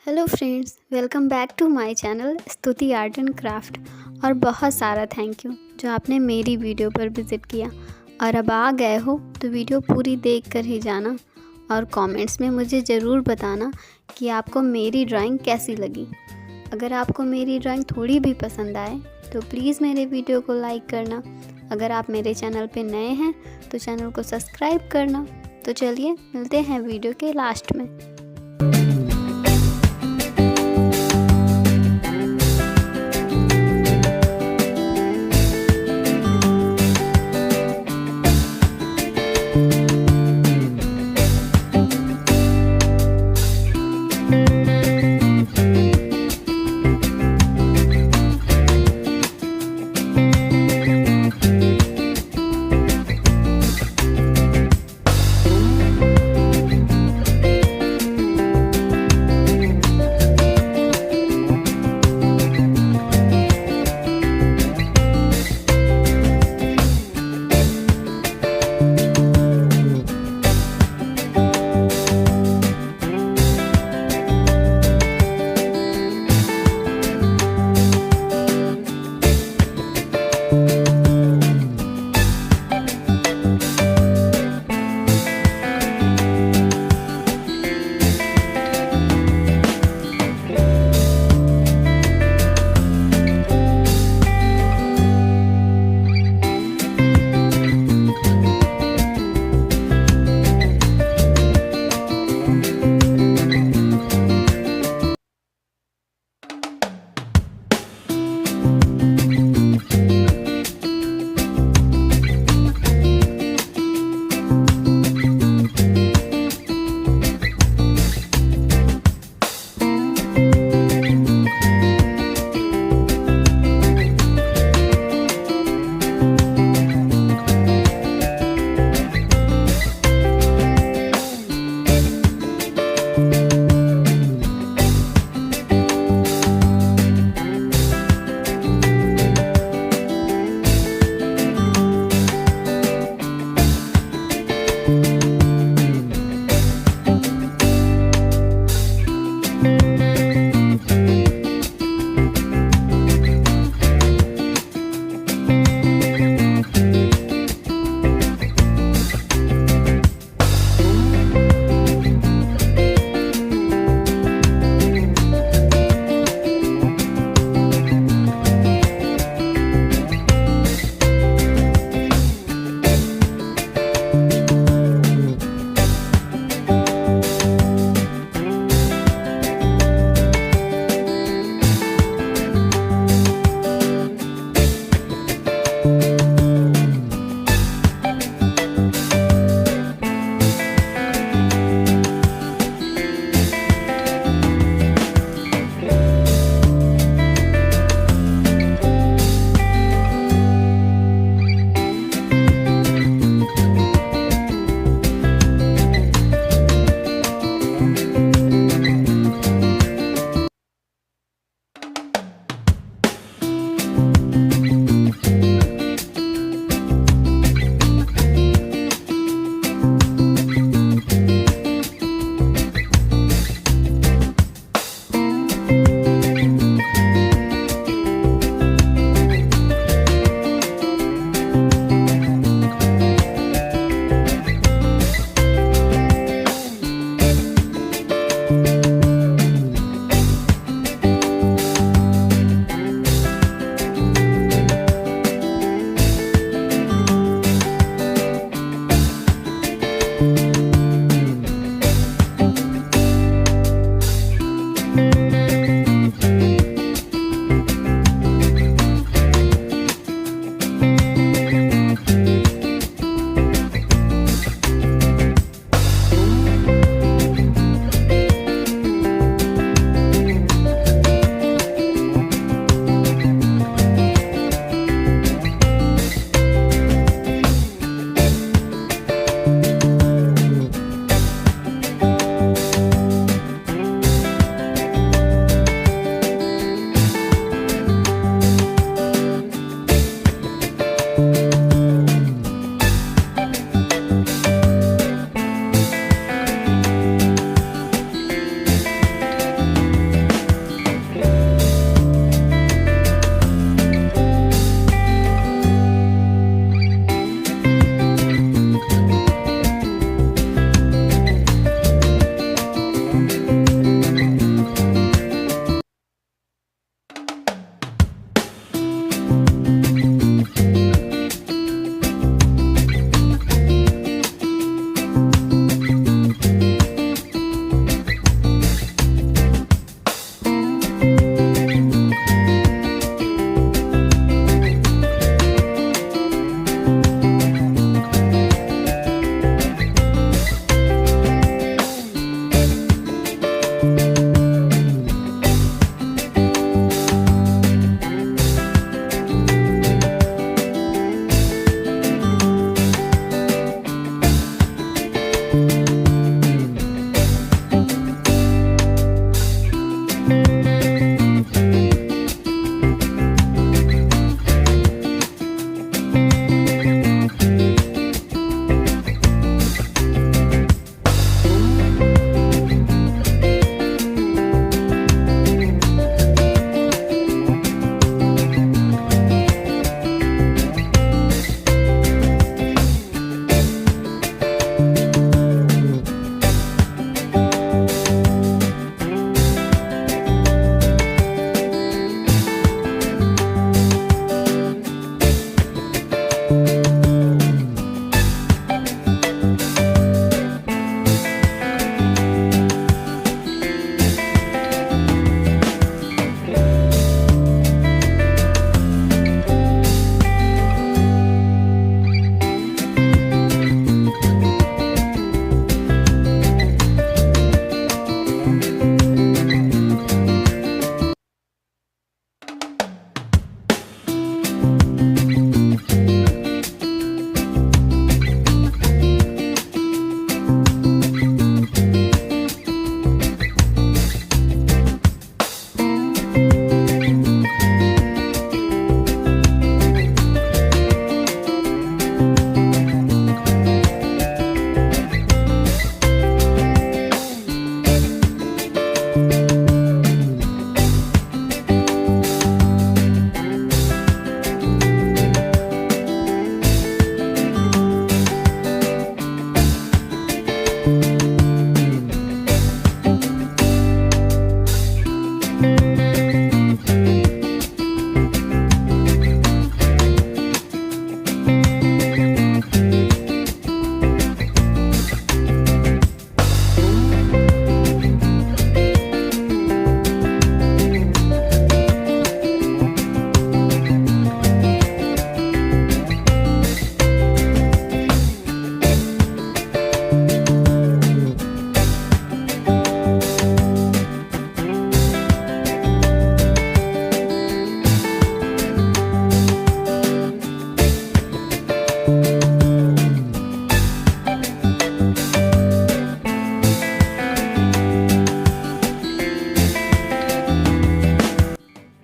Hello friends, welcome back to my channel Stuti art and craft. और बहुत सारा thank you जो आपने मेरी वीडियो पर विज़िट किया। और अब आ गए हो तो वीडियो पूरी देख कर ही जाना और कमेंट्स में मुझे ज़रूर बताना कि आपको मेरी ड्राइंग कैसी लगी। अगर आपको मेरी ड्राइंग थोड़ी भी पसंद आए तो प्लीज़ मेरे वीडियो को लाइक करना। अगर आप मेरे चैनल पे नए हैं तो चैनल को सब्सक्राइब करना। तो चलिए मिलते हैं वीडियो के लास्ट में।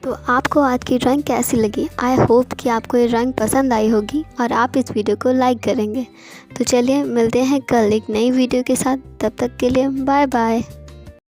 तो आपको आज की ड्राइंग कैसी लगी? आई होप कि आपको ये ड्राइंग पसंद आई होगी और आप इस वीडियो को लाइक करेंगे। तो चलिए मिलते हैं कल एक नई वीडियो के साथ। तब तक के लिए बाय बाय।